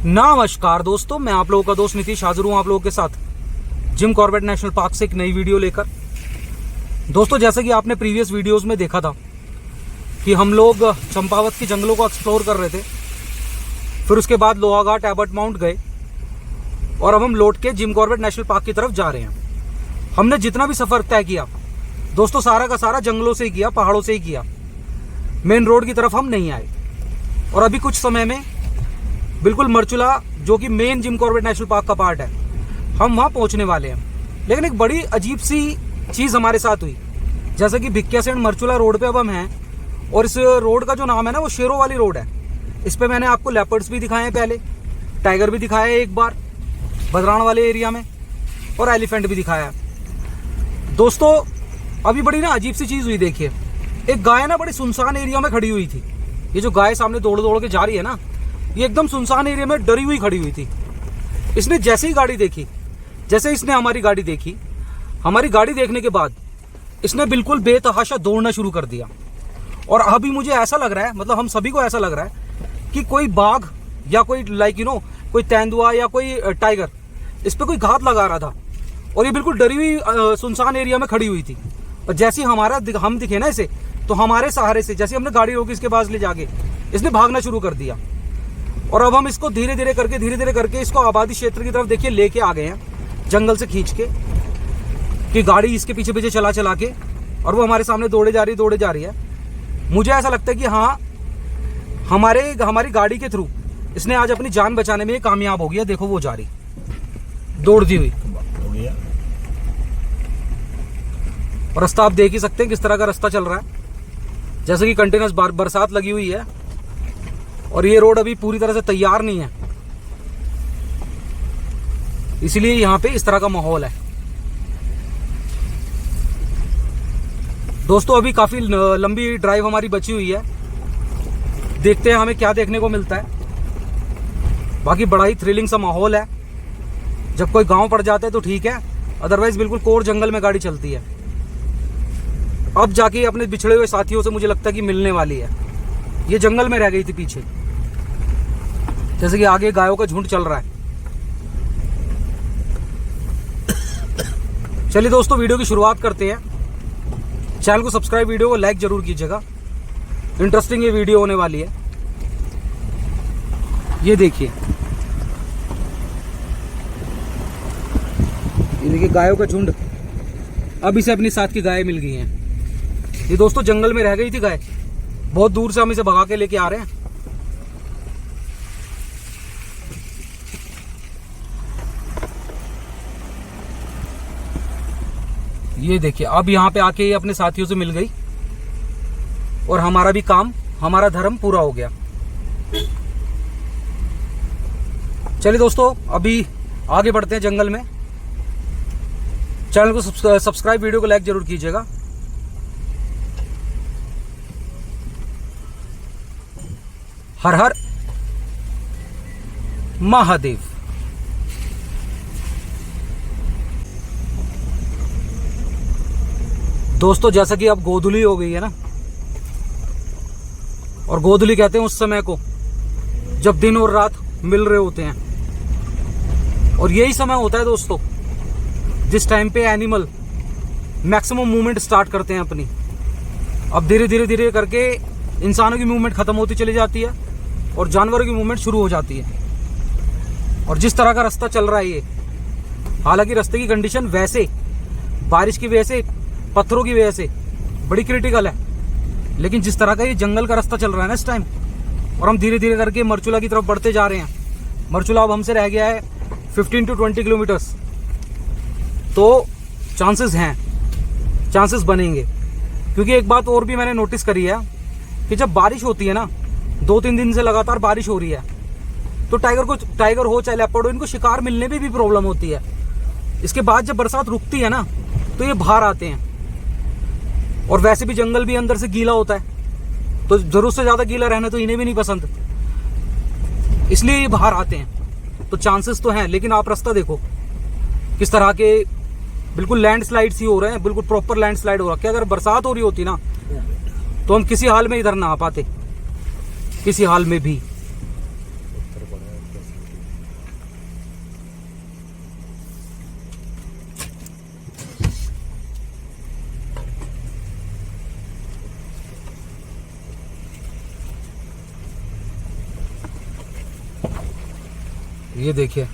नमस्कार दोस्तों, मैं आप लोगों का दोस्त नीतीश हाजिर हूँ आप लोगों के साथ जिम कॉर्बेट नेशनल पार्क से एक नई वीडियो लेकर। दोस्तों, जैसे कि आपने प्रीवियस वीडियोस में देखा था कि हम लोग चंपावत के जंगलों को एक्सप्लोर कर रहे थे, फिर उसके बाद लोहाघाट एबर्ट माउंट गए और अब हम लौट के जिम कॉर्बेट नेशनल पार्क की तरफ जा रहे हैं। हमने जितना भी सफ़र तय किया दोस्तों, सारा का सारा जंगलों से ही किया, पहाड़ों से ही किया। मेन रोड की तरफ हम नहीं आए और अभी कुछ समय में बिल्कुल मरचुला, जो कि main Jim Corbett national park का पार्ट है, हम वहाँ पहुँचने वाले हैं। लेकिन एक बड़ी अजीब सी चीज़ हमारे साथ हुई। जैसे कि भिक्किया से मरचुला रोड पे अब हम हैं और इस रोड का जो नाम है ना, वो शेरों वाली रोड है। इस पे मैंने आपको लेपर्ड्स भी दिखाए हैं, पहले टाइगर भी दिखाया है एक बार बदराण वाले एरिया में, और एलिफेंट भी दिखाया है। दोस्तों, अभी बड़ी ना अजीब सी चीज़ हुई। देखिए, एक गाय ना बड़ी सुनसान एरिया में खड़ी हुई थी। ये जो गाय सामने दौड़ दौड़ के जा रही है ना, ये एकदम सुनसान एरिया में डरी हुई खड़ी हुई थी। इसने जैसे ही गाड़ी देखी, जैसे इसने हमारी गाड़ी देखी, हमारी गाड़ी देखने के बाद इसने बिल्कुल बेतहाशा दौड़ना शुरू कर दिया। और अभी मुझे ऐसा लग रहा है, मतलब हम सभी को ऐसा लग रहा है कि कोई बाघ या कोई कोई तेंदुआ या कोई टाइगर इस पर कोई घात लगा रहा था। और ये बिल्कुल डरी हुई सुनसान एरिया में खड़ी हुई थी। और जैसे ही हम दिखे ना इसे, तो हमारे सहारे से जैसे हमने गाड़ी रोकी इसके पास ले जाके, इसने भागना शुरू कर दिया। और अब हम इसको धीरे धीरे करके इसको आबादी क्षेत्र की तरफ देखिए लेके आ गए हैं, जंगल से खींच के, कि गाड़ी इसके पीछे पीछे चला के, और वो हमारे सामने दौड़े जा रही है। मुझे ऐसा लगता है कि हाँ, हमारी गाड़ी के थ्रू इसने आज अपनी जान बचाने में कामयाब हो गया। देखो, वो जा रही दौड़ती हुई। और रास्ता आप देख ही सकते हैं किस तरह का रास्ता चल रहा है, जैसे कि कंटिन्यूस बरसात लगी हुई है और ये रोड अभी पूरी तरह से तैयार नहीं है, इसलिए यहाँ पे इस तरह का माहौल है। दोस्तों, अभी काफी लंबी ड्राइव हमारी बची हुई है, देखते हैं हमें क्या देखने को मिलता है। बाकी बड़ा ही थ्रिलिंग सा माहौल है। जब कोई गांव पड़ जाता है तो ठीक है, अदरवाइज बिल्कुल कोर जंगल में गाड़ी चलती है। अब जाके अपने बिछड़े हुए साथियों से मुझे लगता है कि मिलने वाली है। ये जंगल में रह गई थी पीछे, जैसे कि आगे गायों का झुंड चल रहा है। चलिए दोस्तों, वीडियो की शुरुआत करते हैं। चैनल को सब्सक्राइब, वीडियो को लाइक जरूर कीजिएगा। इंटरेस्टिंग ये वीडियो होने वाली है। ये देखिए गायों का झुंड। अब इसे अपनी साथ की गाय मिल गई हैं। ये दोस्तों जंगल में रह गई थी गाय, बहुत दूर से हम इसे भगा के लेके आ रहे हैं। ये देखिए, अब यहाँ पे आके ये अपने साथियों से मिल गई और हमारा भी काम, हमारा धर्म पूरा हो गया। चलिए दोस्तों, अभी आगे बढ़ते हैं जंगल में। चैनल को सब्सक्राइब, वीडियो को लाइक जरूर कीजिएगा। हर हर महादेव। दोस्तों, जैसा कि अब गोधुली हो गई है ना, और गोधुली कहते हैं उस समय को जब दिन और रात मिल रहे होते हैं। और यही समय होता है दोस्तों जिस टाइम पे एनिमल मैक्सिमम मूवमेंट स्टार्ट करते हैं अपनी। अब धीरे धीरे करके इंसानों की मूवमेंट खत्म होती चली जाती है और जानवरों की मूवमेंट शुरू हो जाती है। और जिस तरह का रास्ता चल रहा है ये, हालांकि रास्ते की कंडीशन वैसे बारिश की वजह से, पत्थरों की वजह से बड़ी क्रिटिकल है, लेकिन जिस तरह का ये जंगल का रास्ता चल रहा है ना इस टाइम, और हम धीरे धीरे करके मरचुला की तरफ बढ़ते जा रहे हैं। मरचुला अब हमसे रह गया है 15 to 20 किलोमीटर्स। तो चांसेस बनेंगे। क्योंकि एक बात और भी मैंने नोटिस करी है कि जब बारिश होती है ना, 2-3 दिन से लगातार बारिश हो रही है, तो टाइगर हो चाहे लेपर्ड हो, इनको शिकार मिलने में भी प्रॉब्लम होती है। इसके बाद जब बरसात रुकती है ना, तो ये बाहर आते हैं। और वैसे भी जंगल भी अंदर से गीला होता है, तो जरूरत से ज्यादा गीला रहना तो इन्हें भी नहीं पसंद, इसलिए ये बाहर आते हैं। तो चांसेस तो हैं, लेकिन आप रास्ता देखो किस तरह के बिल्कुल लैंडस्लाइड ही हो रहे हैं, बिल्कुल प्रॉपर लैंडस्लाइड हो रहा है। अगर बरसात हो रही होती ना, तो हम किसी हाल में इधर ना आ पाते, किसी हाल में भी। ये देखिए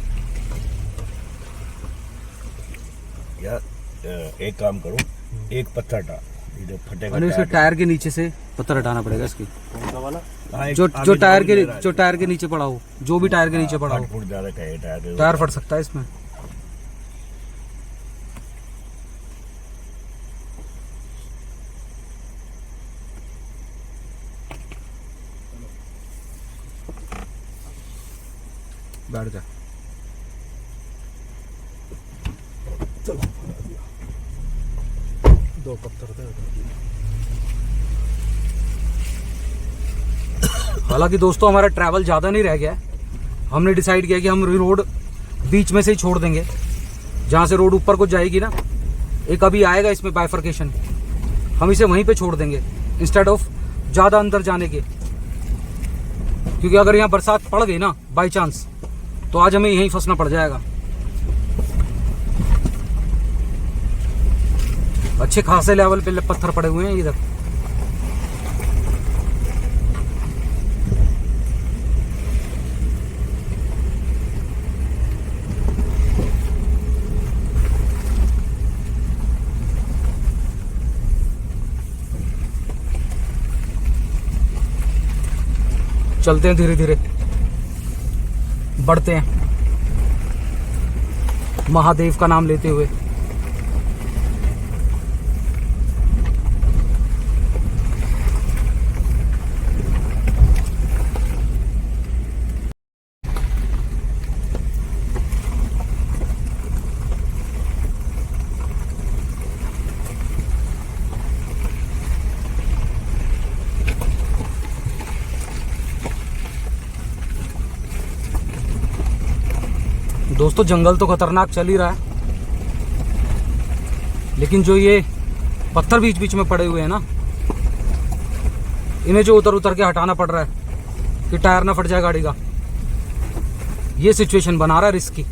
यार, एक काम करो, एक पत्थर हटा, ये जो फटेगा और इसके टायर के नीचे से पत्थर हटाना पड़ेगा इसकी। कौन सा वाला? हाँ, जो टायर के नीचे पड़ा हो, जो भी टायर के नीचे पड़ा हो, फुट ज्यादा का है टायर फट सकता है इसमें। बैठ जा। चलो, दो पत्थर थे। हालांकि दोस्तों हमारा ट्रैवल ज़्यादा नहीं रह गया है। हमने डिसाइड किया कि हम रोड बीच में से ही छोड़ देंगे, जहाँ से रोड ऊपर को जाएगी ना, एक अभी आएगा इसमें बाइफर्केशन, हम इसे वहीं पे छोड़ देंगे इंस्टेड ऑफ ज़्यादा अंदर जाने के। क्योंकि अगर यहाँ बरसात पड़ गई ना बाई चांस, तो आज हमें यहीं फंसना पड़ जाएगा। अच्छे खासे लेवल पे पत्थर पड़े हुए हैं इधर। चलते हैं धीरे धीरे, बढ़ते हैं महादेव का नाम लेते हुए। दोस्तों जंगल तो खतरनाक चल ही रहा है, लेकिन जो ये पत्थर बीच बीच में पड़े हुए हैं ना, इन्हें जो उतर उतर के हटाना पड़ रहा है कि टायर ना फट जाए गाड़ी का, ये सिचुएशन बना रहा है रिस्की।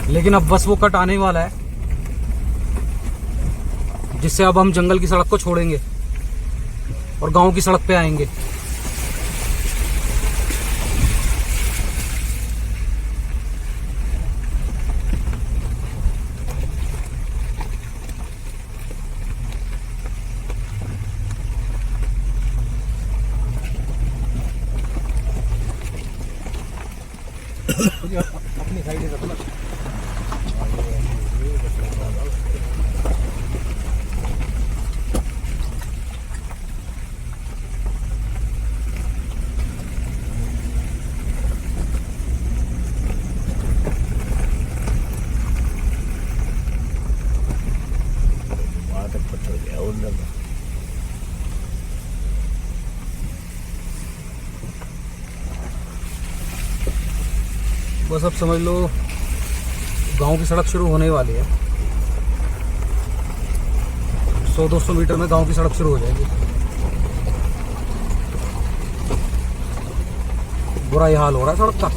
लेकिन अब बस वो कट आने ही वाला है, जिससे अब हम जंगल की सड़क को छोड़ेंगे और गांव की सड़क पे आएंगे। अपनी साइड से रखना। पत्थर गया उधर। बस अब समझ लो गांव की सड़क शुरू होने वाली है। 100-200 मीटर में गांव की सड़क शुरू हो जाएगी। बुरा ही हाल हो रहा है सड़क का।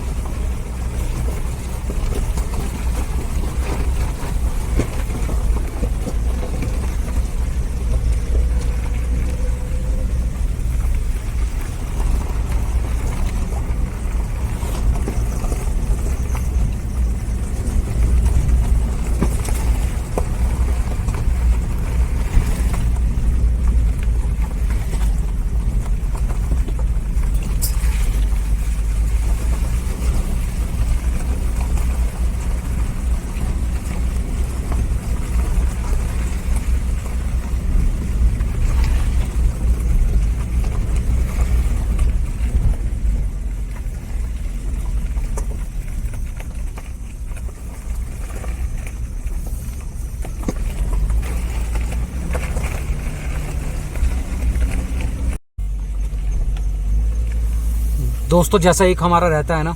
दोस्तों जैसा एक हमारा रहता है ना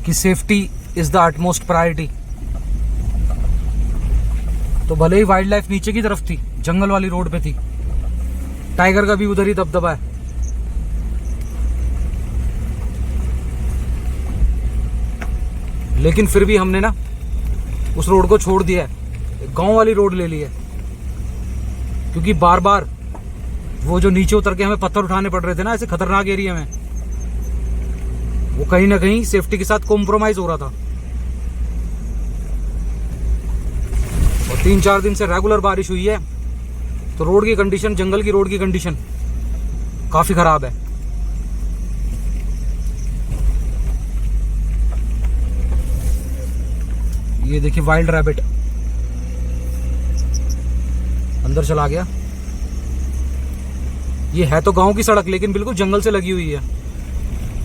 कि safety is the utmost priority, तो भले ही वाइल्ड लाइफ नीचे की तरफ थी, जंगल वाली रोड पे थी, टाइगर का भी उधर ही दबदबा है, लेकिन फिर भी हमने ना उस रोड को छोड़ दिया है, गांव वाली रोड ले ली है। क्योंकि बार बार वो जो नीचे उतर के हमें पत्थर उठाने पड़ रहे थे ना ऐसे खतरनाक एरिया में, वो कहीं ना कहीं सेफ्टी के साथ कॉम्प्रोमाइज हो रहा था। और 3-4 दिन से रेगुलर बारिश हुई है, तो रोड की कंडीशन, जंगल की रोड की कंडीशन काफी खराब है। ये देखिए वाइल्ड रैबिट अंदर चला गया। ये है तो गांव की सड़क, लेकिन बिल्कुल जंगल से लगी हुई है,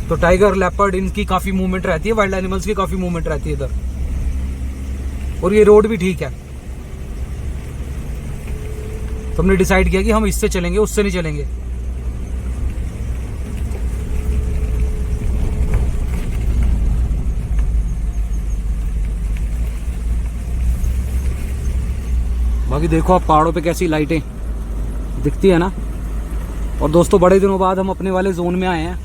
तो टाइगर, लेपर्ड, इनकी काफी मूवमेंट रहती है, वाइल्ड एनिमल्स की काफी मूवमेंट रहती है इधर। और ये रोड भी ठीक है, तो हमने डिसाइड किया कि हम इससे चलेंगे, उससे नहीं चलेंगे। बाकी देखो आप पहाड़ों पे कैसी लाइटें दिखती है ना। और दोस्तों बड़े दिनों बाद हम अपने वाले जोन में आए हैं,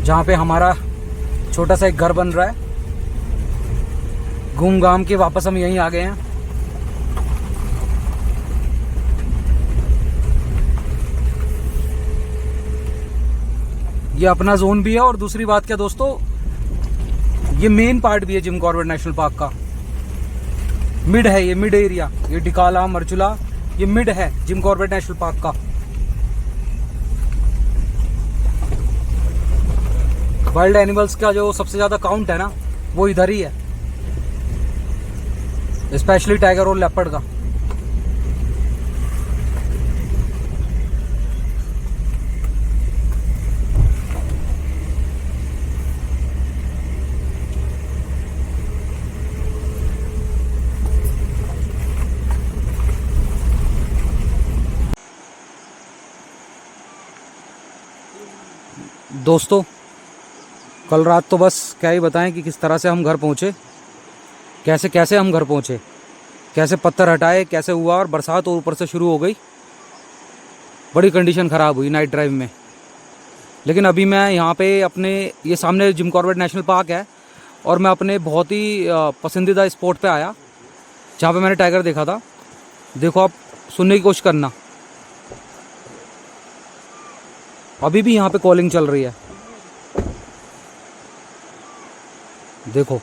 जहाँ पे हमारा छोटा सा एक घर बन रहा है। घूम घाम के वापस हम यहीं आ गए हैं। ये अपना जोन भी है, और दूसरी बात क्या दोस्तों, ये मेन पार्ट भी है जिम कॉर्बेट नेशनल पार्क का। मिड है ये, मिड एरिया, ये डिकाला, मरचुला, ये मिड है जिम कॉर्बेट नेशनल पार्क का। वाइल्ड एनिमल्स का जो सबसे ज्यादा काउंट है ना, वो इधर ही है, स्पेशली टाइगर और लेपर्ड का। दोस्तों कल रात तो बस क्या ही बताएं कि किस तरह से हम घर पहुंचे, कैसे कैसे हम घर पहुंचे, कैसे पत्थर हटाए, कैसे हुआ, और बरसात और ऊपर से शुरू हो गई। बड़ी कंडीशन ख़राब हुई नाइट ड्राइव में। लेकिन अभी मैं यहाँ पे अपने, ये सामने जिम कॉर्बेट नेशनल पार्क है, और मैं अपने बहुत ही पसंदीदा स्पॉट पे आया जहाँ पे मैंने टाइगर देखा था। देखो आप सुनने की कोशिश करना, अभी भी यहाँ पे कॉलिंग चल रही है। देखो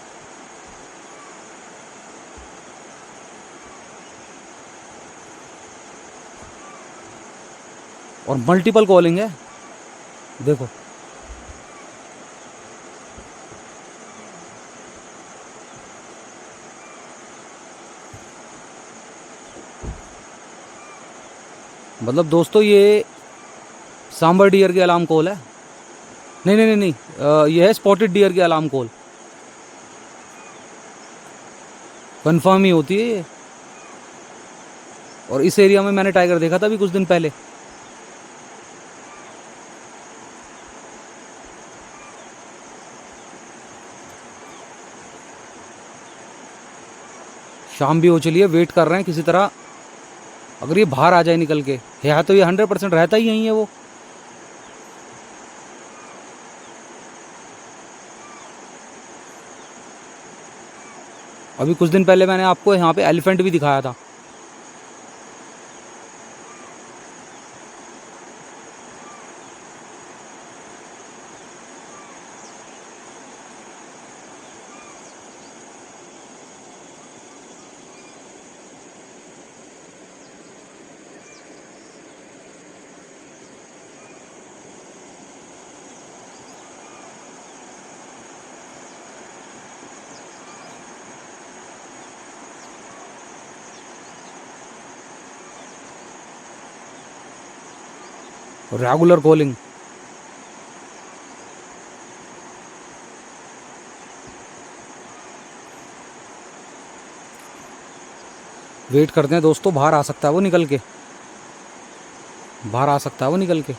और मल्टीपल कॉलिंग है, देखो। मतलब दोस्तों ये सांबर डियर की अलार्म कॉल है। नहीं नहीं नहीं नहीं, ये है स्पॉटेड डियर की अलार्म कॉल। कंफर्म ही होती है ये। और इस एरिया में मैंने टाइगर देखा था अभी कुछ दिन पहले। शाम भी हो चली है, वेट कर रहे हैं किसी तरह, अगर ये बाहर आ जाए निकल के। है तो ये 100% रहता ही यहीं है वो। अभी कुछ दिन पहले मैंने आपको यहाँ पे एलिफेंट भी दिखाया था। Regular calling. वेट करते हैं दोस्तों, बाहर आ सकता है वो निकल के, बाहर आ सकता है वो निकल के।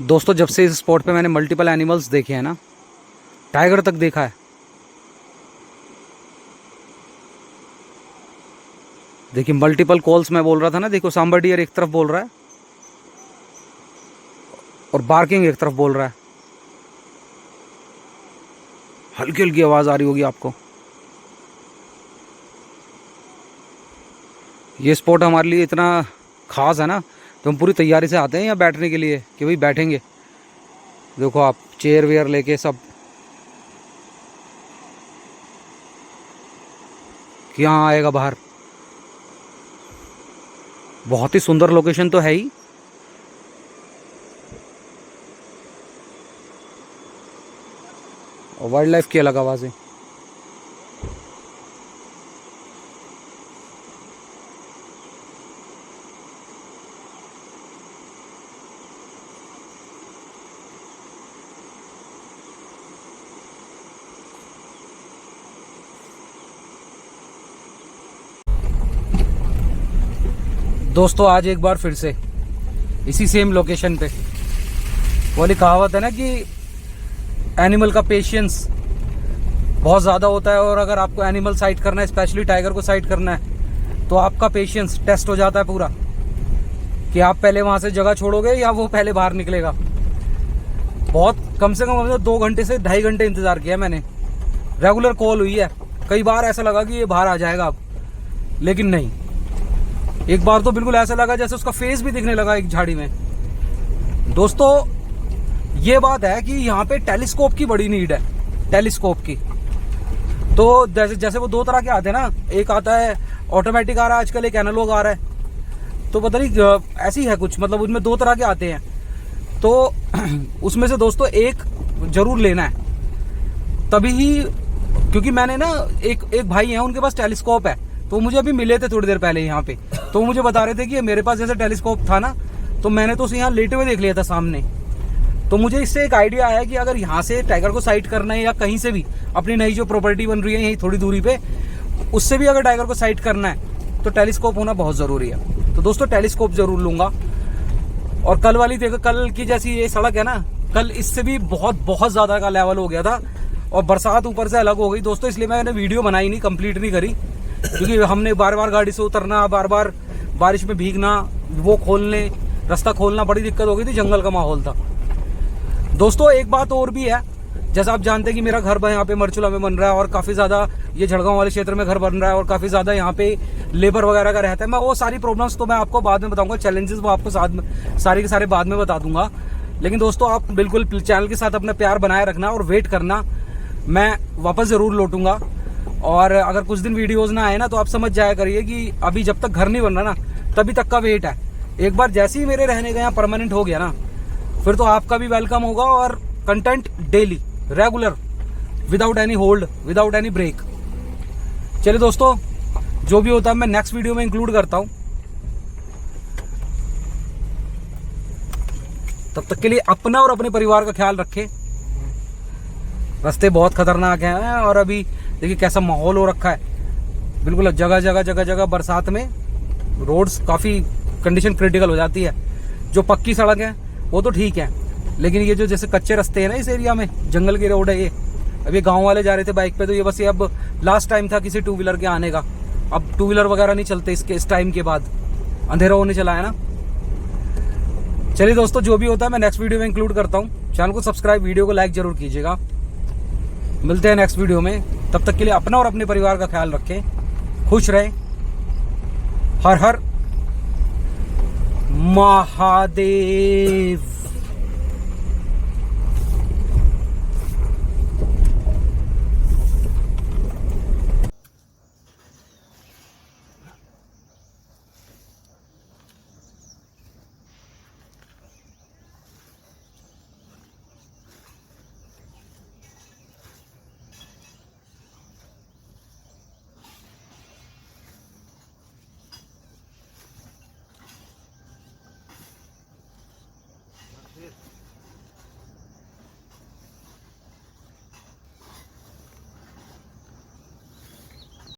दोस्तों जब से इस स्पॉट पे मैंने मल्टीपल एनिमल्स देखे हैं ना, टाइगर तक देखा है। देखिए मल्टीपल कॉल्स मैं बोल रहा था ना, देखो सांबर डियर एक तरफ बोल रहा है और बार्किंग एक तरफ बोल रहा है। हल्की हल्की आवाज आ रही होगी आपको। ये स्पॉट हमारे लिए इतना खास है ना, तो हम पूरी तैयारी से आते हैं यहाँ बैठने के लिए कि भाई बैठेंगे। देखो आप चेयर वेयर लेके सब यहाँ आएगा बाहर। बहुत ही सुंदर लोकेशन तो है ही। और वाइल्ड लाइफ की अलग आवाज़ है। दोस्तों आज एक बार फिर से इसी सेम लोकेशन पे, वाली कहावत है ना कि एनिमल का पेशेंस बहुत ज़्यादा होता है, और अगर आपको एनिमल साइट करना है, स्पेशली टाइगर को साइट करना है, तो आपका पेशेंस टेस्ट हो जाता है पूरा, कि आप पहले वहाँ से जगह छोड़ोगे या वो पहले बाहर निकलेगा। बहुत कम से कम 2 घंटे से 2.5 घंटे इंतज़ार किया मैंने। रेगुलर कॉल हुई है, कई बार ऐसा लगा कि ये बाहर आ जाएगा अब, लेकिन नहीं। एक बार तो बिल्कुल ऐसा लगा जैसे उसका फेस भी दिखने लगा एक झाड़ी में। दोस्तों ये बात है कि यहाँ पे टेलीस्कोप की बड़ी नीड है, टेलीस्कोप की। तो जैसे वो 2 तरह के आते हैं ना, एक आता है ऑटोमेटिक आ रहा है आजकल, एक एनालॉग आ रहा है। तो पता नहीं ऐसी है कुछ, मतलब उसमें 2 तरह के आते हैं। तो उसमें से दोस्तों एक जरूर लेना है तभी ही, क्योंकि मैंने ना एक भाई है उनके पास टेलीस्कोप है, तो मुझे अभी मिले थे थोड़ी देर पहले यहाँ पे, तो मुझे बता रहे थे कि मेरे पास जैसे टेलीस्कोप था ना, तो मैंने तो उसे यहाँ लेटे हुए देख लिया था सामने। तो मुझे इससे एक आइडिया आया कि अगर यहाँ से टाइगर को साइट करना है, या कहीं से भी अपनी नई जो प्रॉपर्टी बन रही है यहीं थोड़ी दूरी पे, उससे भी अगर टाइगर को साइट करना है, तो टेलीस्कोप होना बहुत ज़रूरी है। तो दोस्तों टेलीस्कोप जरूर लूँगा। और कल वाली देखो, कल की जैसी ये सड़क है ना, कल इससे भी बहुत ज़्यादा का लेवल हो गया था, और बरसात ऊपर से अलग हो गई दोस्तों, इसलिए मैंने वीडियो बनाई नहीं, कंप्लीट नहीं करी, क्योंकि हमने बार बार गाड़ी से उतरना, बार बार बारिश में भीगना, वो खोलने, रास्ता खोलना, बड़ी दिक्कत हो गई थी, जंगल का माहौल था। दोस्तों एक बात और भी है, जैसा आप जानते हैं कि मेरा घर यहाँ पे मरचुला में बन रहा है, और काफ़ी ज़्यादा ये झड़गांव वाले क्षेत्र में घर बन रहा है, और काफ़ी ज़्यादा यहाँ पे लेबर वगैरह का रहता है। मैं वो सारी प्रॉब्लम्स तो मैं आपको बाद में बताऊंगा, चैलेंजेस वो आपको साथ में सारे के सारे बाद में बता दूंगा। लेकिन दोस्तों आप बिल्कुल चैनल के साथ अपना प्यार बनाए रखना और वेट करना, मैं वापस ज़रूर लौटूंगा। और अगर कुछ दिन वीडियोज़ ना आए ना, तो आप समझ जाया करिए कि अभी जब तक घर नहीं बन रहा ना, तभी तक का वेट है। एक बार जैसे ही मेरे रहने का यहाँ परमानेंट हो गया ना, फिर तो आपका भी वेलकम होगा, और content daily regular, without any hold, without any break. चलिए दोस्तों, जो भी होता है मैं नेक्स्ट वीडियो में इंक्लूड करता हूं। तब तक के लिए अपना और अपने परिवार का ख्याल रखें। रास्ते बहुत खतरनाक हैं, और अभी देखिए कैसा माहौल हो रखा है, बिल्कुल जगह जगह बरसात में रोड्स काफ़ी कंडीशन क्रिटिकल हो जाती है। जो पक्की सड़क है वो तो ठीक है, लेकिन ये जो जैसे कच्चे रास्ते हैं ना, इस एरिया में जंगल की रोड है ये। अब ये गांव वाले जा रहे थे बाइक पे, तो ये बस ये अब लास्ट टाइम था किसी 2 व्हीलर के आने का। अब 2 व्हीलर वगैरह नहीं चलते इस टाइम के बाद, अंधेरा होने चला है ना। चलिए दोस्तों, जो भी होता है मैं नेक्स्ट वीडियो में इंक्लूड करता हूँ। चैनल को सब्सक्राइब, वीडियो को लाइक जरूर कीजिएगा। मिलते हैं नेक्स्ट वीडियो में, तब तक के लिए अपना और अपने परिवार का ख्याल रखें, खुश रहें। हर हर महादेव।